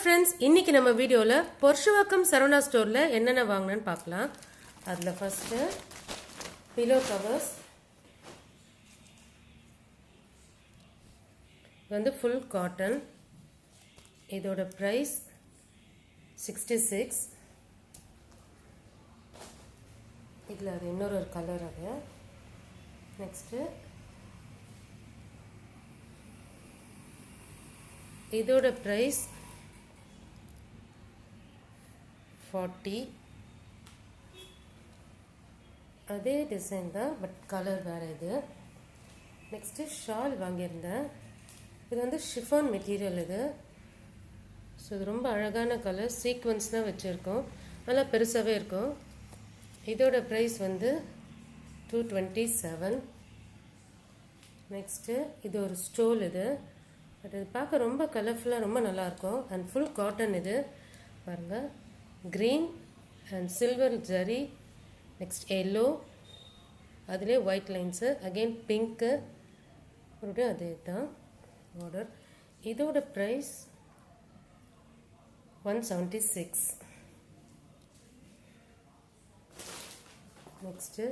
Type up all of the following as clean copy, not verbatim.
friends, இன்னைக்கு நம்ம வீடியோல பொர்ஷுவாக்கம் சரவணா ஸ்டோர்ல என்னென்ன வாங்குனேன்னு பார்க்கலாம். அதுல ஃபர்ஸ்ட் பில்லோ கவர்ஸ் வந்து full cotton. இதோட பிரைஸ் 66. இதுல அது இன்னொரு கலர் அது. நெக்ஸ்ட் இதோட பிரைஸ் 40. அதே டிசைன் தான், பட் கலர் வேறு இது. நெக்ஸ்ட்டு ஷால் வாங்கியிருந்தேன். இது வந்து ஷிஃபான் மெட்டீரியல் இது. ஸோ இது ரொம்ப அழகான கலர், சீக்வன்ஸ் தான் வச்சுருக்கோம், நல்லா பெருசாகவே இருக்கும். இதோட ப்ரைஸ் வந்து 227. நெக்ஸ்ட்டு இது ஒரு ஸ்டோல் இது, பட் இது பார்க்க ரொம்ப கலர்ஃபுல்லாக ரொம்ப நல்லாயிருக்கும். அண்ட் ஃபுல் காட்டன் இது பாருங்கள், green and silver zari. Next yellow, அதிலே ஒயிட் லைன்ஸு, அகெயின் பிங்க்கு, மறுபடியும் அதே தான் ஆர்டர். இதோட ப்ரைஸ் 176. நெக்ஸ்ட்டு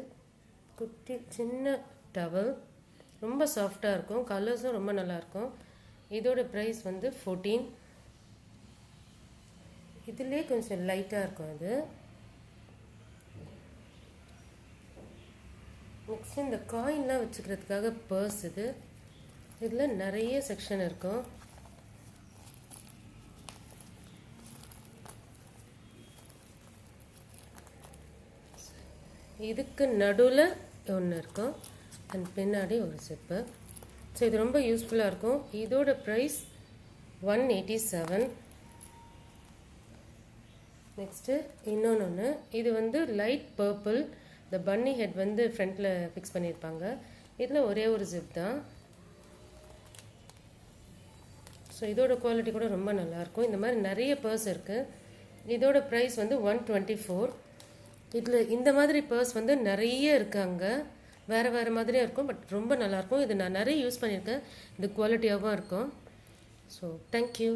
குட்டி சின்ன டவல், ரொம்ப சாஃப்டாக இருக்கும், கலர்ஸும் ரொம்ப நல்லாயிருக்கும். இதோட ப்ரைஸ் வந்து 14. இதிலே கொஞ்சம் லைட்டாக இருக்கும் இது. நெக்ஸ்ட் இந்த காயின்லாம் வச்சுக்கிறதுக்காக பர்ஸ் இது. இதில் நிறைய செக்ஷன் இருக்கும். இதுக்கு நடுவில் ஒன்று இருக்கும் அண்ட் பின்னாடி ஒரு சிப்பு. ஸோ இது ரொம்ப யூஸ்ஃபுல்லாக இருக்கும். இதோட ப்ரைஸ் 187. நெக்ஸ்ட்டு இன்னொன்று, இது வந்து லைட் பர்பிள், இந்த பன்னி ஹெட் வந்து ஃப்ரண்ட்டில் ஃபிக்ஸ் பண்ணியிருப்பாங்க. இதில் ஒரே ஒரு ஜிப் தான். ஸோ இதோட குவாலிட்டி கூட ரொம்ப நல்லாயிருக்கும். இந்த மாதிரி நிறைய பர்ஸ் இருக்குது. இதோட ப்ரைஸ் வந்து 124. இதில் இந்த மாதிரி பர்ஸ் வந்து நிறைய இருக்காங்க, வேறு மாதிரியாக இருக்கும், பட் ரொம்ப நல்லாயிருக்கும். இது நான் நிறைய யூஸ் பண்ணியிருக்கேன், இது குவாலிட்டியாகவும் இருக்கும். So thank you.